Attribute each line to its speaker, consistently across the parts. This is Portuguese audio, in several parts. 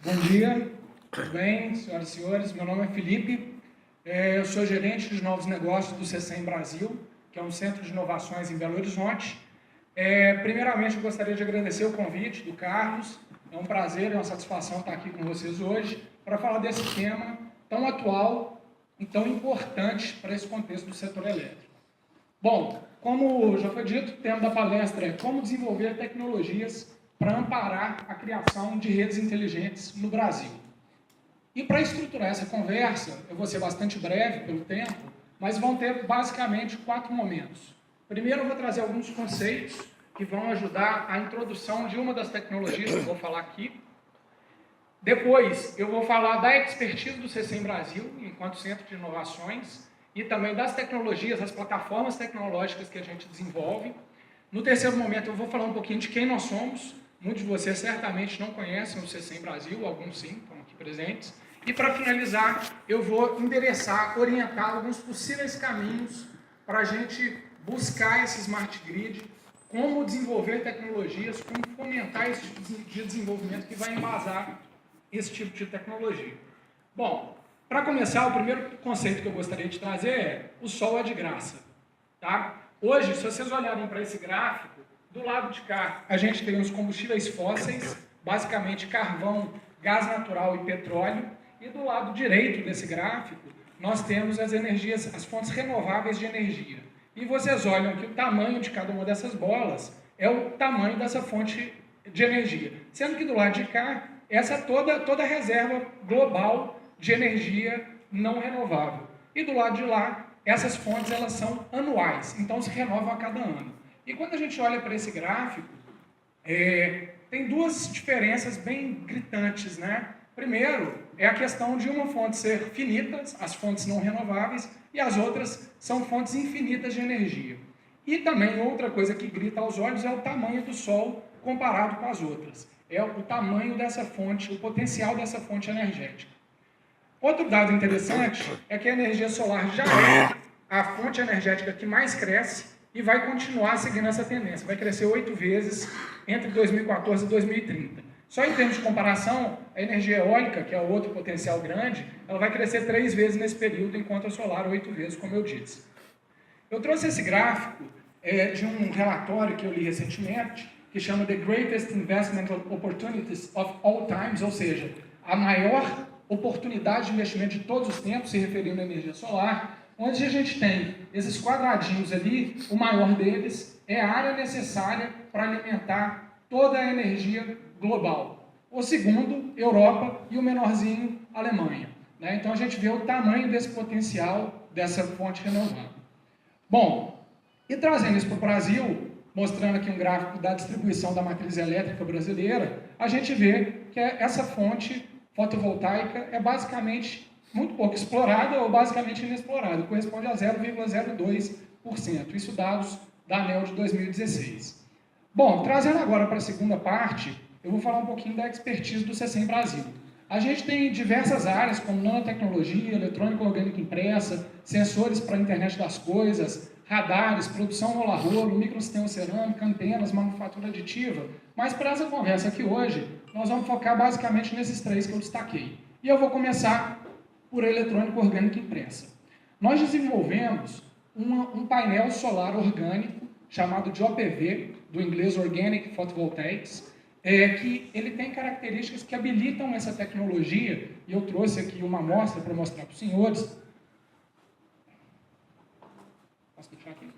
Speaker 1: Bom dia, tudo bem, senhoras e senhores? Meu nome é Felipe, eu sou gerente de novos negócios do CECEM Brasil, que é um centro de inovações em Belo Horizonte. Primeiramente, eu gostaria de agradecer o convite do Carlos. É um prazer, é uma satisfação estar aqui com vocês hoje para falar desse tema tão atual e tão importante para esse contexto do setor elétrico. Bom, como já foi dito, o tema da palestra é como desenvolver tecnologias para amparar a criação de redes inteligentes no Brasil. E para estruturar essa conversa, eu vou ser bastante breve pelo tempo, mas vão ter basicamente 4 momentos. Primeiro, eu vou trazer alguns conceitos que vão ajudar a introdução de uma das tecnologias que eu vou falar aqui. Depois, eu vou falar da expertise do CECEM Brasil, enquanto centro de inovações, e também das tecnologias, das plataformas tecnológicas que a gente desenvolve. No terceiro momento, eu vou falar um pouquinho de quem nós somos. Muitos de vocês certamente não conhecem o CECEM Brasil, alguns sim, estão aqui presentes. E para finalizar, eu vou endereçar, orientar alguns possíveis caminhos para a gente buscar esse Smart Grid, como desenvolver tecnologias, como fomentar esse tipo de desenvolvimento que vai embasar esse tipo de tecnologia. Bom, para começar, o primeiro conceito que eu gostaria de trazer é: o sol é de graça. Tá? Hoje, se vocês olharem para esse gráfico, do lado de cá a gente tem os combustíveis fósseis, basicamente carvão, gás natural e petróleo, e do lado direito desse gráfico nós temos as energias, as fontes renováveis de energia. E vocês olham que o tamanho de cada uma dessas bolas é o tamanho dessa fonte de energia, sendo que do lado de cá essa toda a reserva global de energia não renovável. E do lado de lá, essas fontes elas são anuais, então se renovam a cada ano. E quando a gente olha para esse gráfico, tem duas diferenças bem gritantes, né? Primeiro, é a questão de uma fonte ser finita, as fontes não renováveis, e as outras são fontes infinitas de energia. E também outra coisa que grita aos olhos é o tamanho do Sol comparado com as outras. É o tamanho dessa fonte, o potencial dessa fonte energética. Outro dado interessante é que a energia solar já é a fonte energética que mais cresce e vai continuar seguindo essa tendência. Vai crescer 8 vezes entre 2014 e 2030. Só em termos de comparação, a energia eólica, que é o outro potencial grande, ela vai crescer 3 vezes nesse período, enquanto a solar 8 vezes, como eu disse. Eu trouxe esse gráfico de um relatório que eu li recentemente, que chama The Greatest Investment Opportunities of All Times, ou seja, a maior oportunidade de investimento de todos os tempos, se referindo à energia solar, onde a gente tem esses quadradinhos ali, o maior deles é a área necessária para alimentar toda a energia global. O segundo, Europa, e o menorzinho, Alemanha. Né? Então a gente vê o tamanho desse potencial dessa fonte renovável. Bom, e trazendo isso para o Brasil, mostrando aqui um gráfico da distribuição da matriz elétrica brasileira, a gente vê que essa fonte fotovoltaica é basicamente muito pouco explorada ou basicamente inexplorada, corresponde a 0,02%. Isso dados da ANEEL de 2016. Bom, trazendo agora para a segunda parte, eu vou falar um pouquinho da expertise do CECEM Brasil. A gente tem diversas áreas, como nanotecnologia, eletrônica orgânica impressa, sensores para a internet das coisas, radares, produção rola-rolo, microsistema cerâmica, antenas, manufatura aditiva. Mas para essa conversa aqui hoje, nós vamos focar basicamente nesses 3 que eu destaquei. E eu vou começar por eletrônica orgânica impressa. Nós desenvolvemos um painel solar orgânico, chamado de OPV, do inglês Organic Photovoltaics, que ele tem características que habilitam essa tecnologia, e eu trouxe aqui uma amostra para mostrar para os senhores. Posso deixar aqui?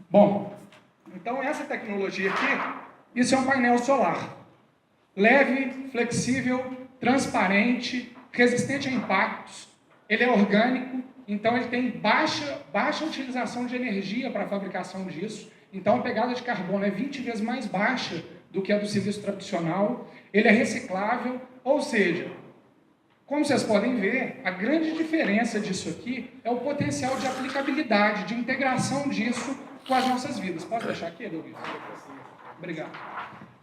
Speaker 1: Bom, então essa tecnologia aqui, isso é um painel solar. Leve, flexível, transparente, resistente a impactos, ele é orgânico, então ele tem baixa utilização de energia para a fabricação disso, então a pegada de carbono é 20 vezes mais baixa do que a do serviço tradicional, ele é reciclável, ou seja, como vocês podem ver, a grande diferença disso aqui é o potencial de aplicabilidade, de integração disso com as nossas vidas. Posso deixar aqui, Edelvio? Obrigado.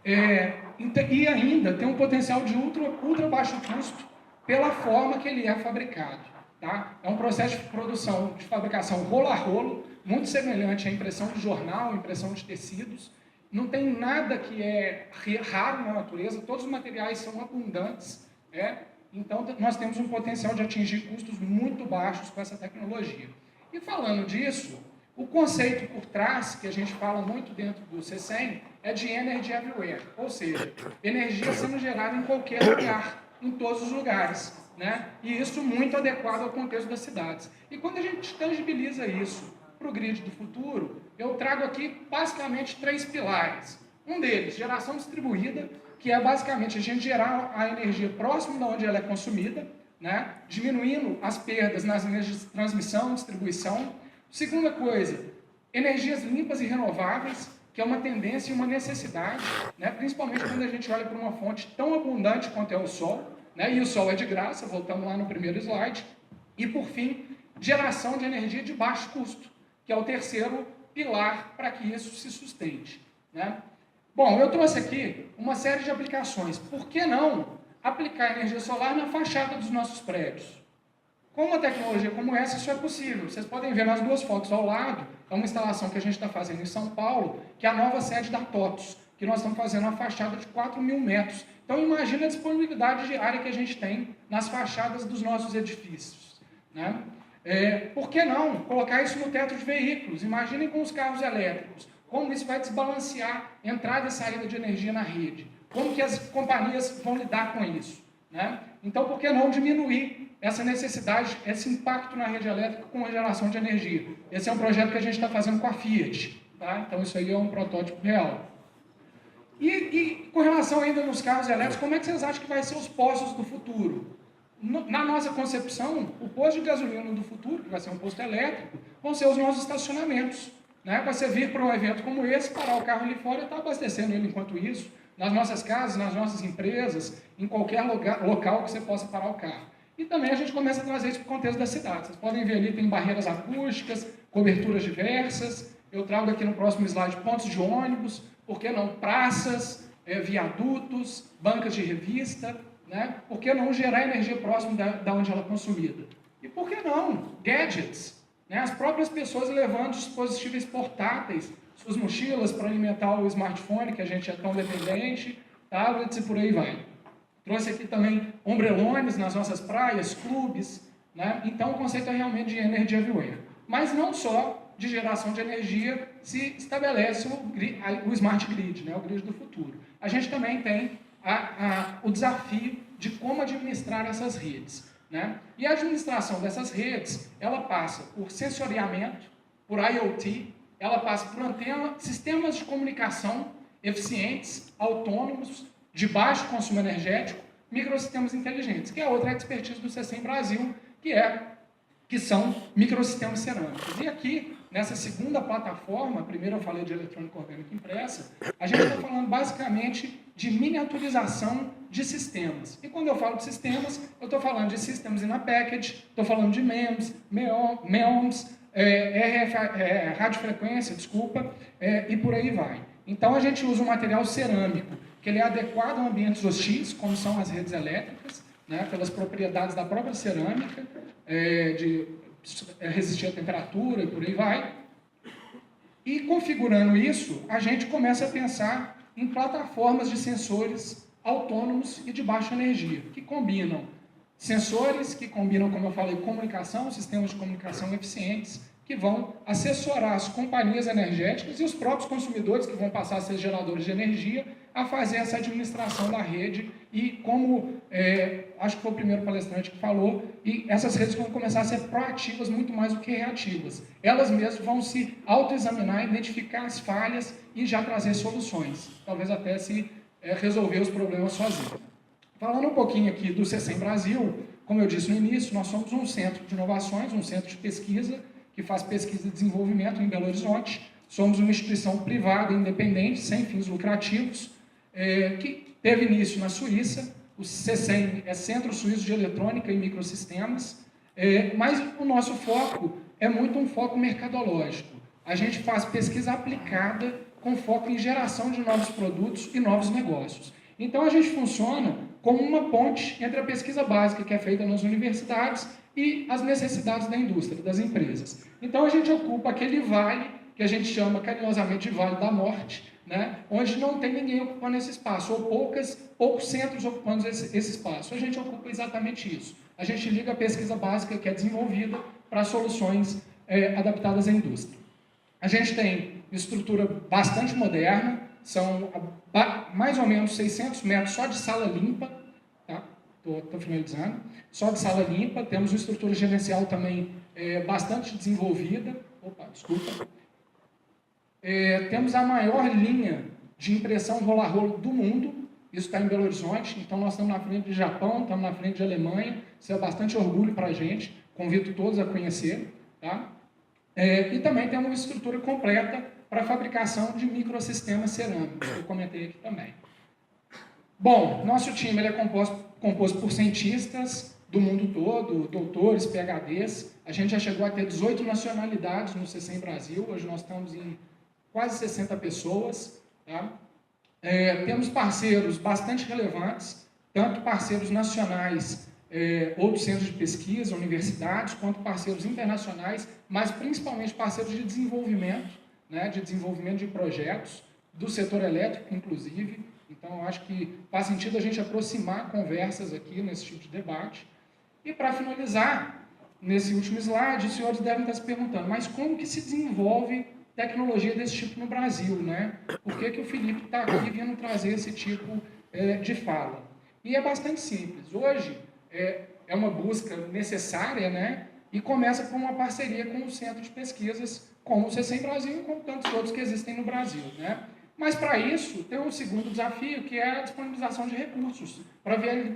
Speaker 1: E ainda tem um potencial de ultra baixo custo pela forma que ele é fabricado. Tá? É um processo de produção, de fabricação rolo a rolo, muito semelhante à impressão de jornal, impressão de tecidos, não tem nada que é raro na natureza, todos os materiais são abundantes, então nós temos um potencial de atingir custos muito baixos com essa tecnologia. E falando disso, o conceito por trás, que a gente fala muito dentro do CCEM, é de Energy Everywhere, ou seja, energia sendo gerada em qualquer lugar, em todos os lugares, né? E isso muito adequado ao contexto das cidades. E quando a gente tangibiliza isso para o grid do futuro, eu trago aqui basicamente 3 pilares. Um deles, geração distribuída, que é basicamente a gente gerar a energia próximo de onde ela é consumida, né? Diminuindo as perdas nas linhas de transmissão e distribuição. Segunda coisa, energias limpas e renováveis, que é uma tendência e uma necessidade, né? Principalmente quando a gente olha para uma fonte tão abundante quanto é o Sol, né? E o Sol é de graça, voltando lá no primeiro slide. E, por fim, geração de energia de baixo custo, que é o terceiro pilar para que isso se sustente, né? Bom, eu trouxe aqui uma série de aplicações. Por que não aplicar energia solar na fachada dos nossos prédios? Com uma tecnologia como essa, isso é possível. Vocês podem ver nas 2 fotos ao lado, é uma instalação que a gente está fazendo em São Paulo, que é a nova sede da TOTUS, que nós estamos fazendo uma fachada de 4.000 metros. Então, imagina a disponibilidade de área que a gente tem nas fachadas dos nossos edifícios, né? Por que não colocar isso no teto de veículos? Imaginem com os carros elétricos, como isso vai desbalancear entrada e saída de energia na rede, como que as companhias vão lidar com isso, né? Então, por que não diminuir essa necessidade, esse impacto na rede elétrica com a geração de energia? Esse é um projeto que a gente está fazendo com a Fiat, tá? Então, isso aí é um protótipo real. E com relação ainda nos carros elétricos, como é que vocês acham que vai ser os postos do futuro? Na nossa concepção, o posto de gasolina do futuro, que vai ser um posto elétrico, vão ser os nossos estacionamentos, né? Você vir para um evento como esse, parar o carro ali fora e estar abastecendo ele enquanto isso, nas nossas casas, nas nossas empresas, em qualquer local que você possa parar o carro. E também a gente começa a trazer isso para o contexto da cidade. Vocês podem ver ali, tem barreiras acústicas, coberturas diversas. Eu trago aqui no próximo slide pontos de ônibus, por que não praças, viadutos, bancas de revista, né? Por que não gerar energia próximo da onde ela é consumida? E por que não gadgets? Né? As próprias pessoas levando dispositivos portáteis, suas mochilas para alimentar o smartphone, que a gente é tão dependente, tablets e por aí vai. Trouxe aqui também ombrelones nas nossas praias, clubes, né? Então o conceito é realmente de Energy Everywhere. Mas não só de geração de energia se estabelece o Smart Grid, né? O grid do futuro. A gente também tem o desafio de como administrar essas redes, né? E a administração dessas redes, ela passa por sensoriamento, por IoT, ela passa por sistemas de comunicação eficientes, autônomos, de baixo consumo energético, microsistemas inteligentes, que é outra expertise do CCEM Brasil, que são microsistemas cerâmicos. E aqui, nessa segunda plataforma, primeiro eu falei de eletrônica orgânica impressa, a gente está falando basicamente de miniaturização de sistemas. E quando eu falo de sistemas, eu estou falando de Systems in a Package, estou falando de MEMS, radiofrequência, e por aí vai. Então a gente usa um material cerâmico, que ele é adequado a ambientes hostis, como são as redes elétricas, né, pelas propriedades da própria cerâmica, de resistir à temperatura e por aí vai. E configurando isso, a gente começa a pensar em plataformas de sensores autônomos e de baixa energia, que combinam sensores, que combinam, como eu falei, comunicação, sistemas de comunicação eficientes, que vão assessorar as companhias energéticas e os próprios consumidores, que vão passar a ser geradores de energia, a fazer essa administração da rede e como, acho que foi o primeiro palestrante que falou, e essas redes vão começar a ser proativas muito mais do que reativas. Elas mesmas vão se autoexaminar, identificar as falhas e já trazer soluções, talvez até se resolver os problemas sozinho. Falando um pouquinho aqui do CCEM Brasil, como eu disse no início, nós somos um centro de inovações, um centro de pesquisa, que faz pesquisa e desenvolvimento em Belo Horizonte. Somos uma instituição privada, independente, sem fins lucrativos, que teve início na Suíça. O CCEM é Centro Suíço de Eletrônica e Microsistemas, mas o nosso foco é muito um foco mercadológico. A gente faz pesquisa aplicada com foco em geração de novos produtos e novos negócios. Então, a gente funciona como uma ponte entre a pesquisa básica que é feita nas universidades e as necessidades da indústria, das empresas. Então, a gente ocupa aquele vale, que a gente chama carinhosamente de Vale da Morte, né, onde não tem ninguém ocupando esse espaço, ou poucos centros ocupando esse espaço. A gente ocupa exatamente isso. A gente liga a pesquisa básica que é desenvolvida para soluções adaptadas à indústria. A gente tem estrutura bastante moderna, são mais ou menos 600 metros só de sala limpa, tá? Estou finalizando. Só de sala limpa, temos uma estrutura gerencial também bastante desenvolvida. Opa, desculpa. Temos a maior linha de impressão rolar-rolo do mundo, isso está em Belo Horizonte, então nós estamos na frente de Japão, estamos na frente de Alemanha, isso é bastante orgulho para a gente, convido todos a conhecer. Tá? E também temos uma estrutura completa para a fabricação de microsistemas cerâmicos, que eu comentei aqui também. Bom, nosso time ele é composto por cientistas do mundo todo, doutores, PhDs. A gente já chegou a ter 18 nacionalidades no CCEM Brasil, hoje nós estamos em quase 60 pessoas. Tá? Temos parceiros bastante relevantes, tanto parceiros nacionais, outros centros de pesquisa, universidades, quanto parceiros internacionais, mas principalmente parceiros de desenvolvimento, né, de desenvolvimento de projetos, do setor elétrico, inclusive. Então, eu acho que faz sentido a gente aproximar conversas aqui nesse tipo de debate. E, para finalizar, nesse último slide, os senhores devem estar se perguntando, mas como que se desenvolve tecnologia desse tipo no Brasil, né? Por que o Felipe está aqui vindo trazer esse tipo de fala? E é bastante simples. Hoje, é uma busca necessária, né? E começa com uma parceria com o centro de pesquisas, como o CCEM Brasil e como tantos outros que existem no Brasil, né? Mas, para isso, tem um segundo desafio, que é a disponibilização de recursos para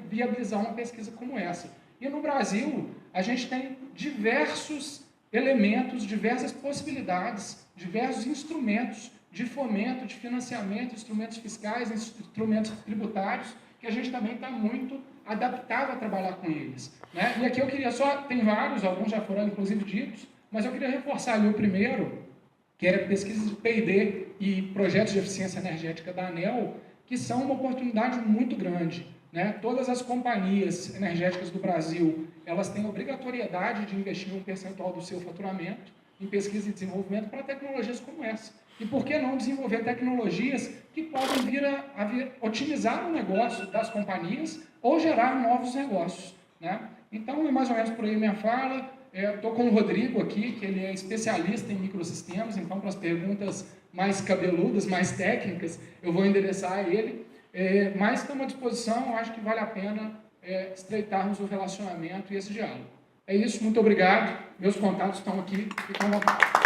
Speaker 1: viabilizar uma pesquisa como essa. E no Brasil, a gente tem diversos elementos, diversas possibilidades, diversos instrumentos de fomento, de financiamento, instrumentos fiscais, instrumentos tributários, que a gente também está muito adaptado a trabalhar com eles. Né? E aqui eu queria só, tem vários, alguns já foram inclusive ditos, mas eu queria reforçar ali o primeiro, que era pesquisa de P&D e projetos de eficiência energética da ANEEL, que são uma oportunidade muito grande. Né? Todas as companhias energéticas do Brasil, elas têm obrigatoriedade de investir um percentual do seu faturamento em pesquisa e desenvolvimento para tecnologias como essa. E por que não desenvolver tecnologias que podem vir a otimizar o negócio das companhias ou gerar novos negócios? Né? Então, é mais ou menos por aí minha fala. Estou com o Rodrigo aqui, que ele é especialista em microsistemas, então para as perguntas mais cabeludas, mais técnicas, eu vou endereçar a ele. Mas estamos à disposição, acho que vale a pena estreitarmos o relacionamento e esse diálogo. É isso, muito obrigado. Meus contatos estão aqui, fiquem à vontade.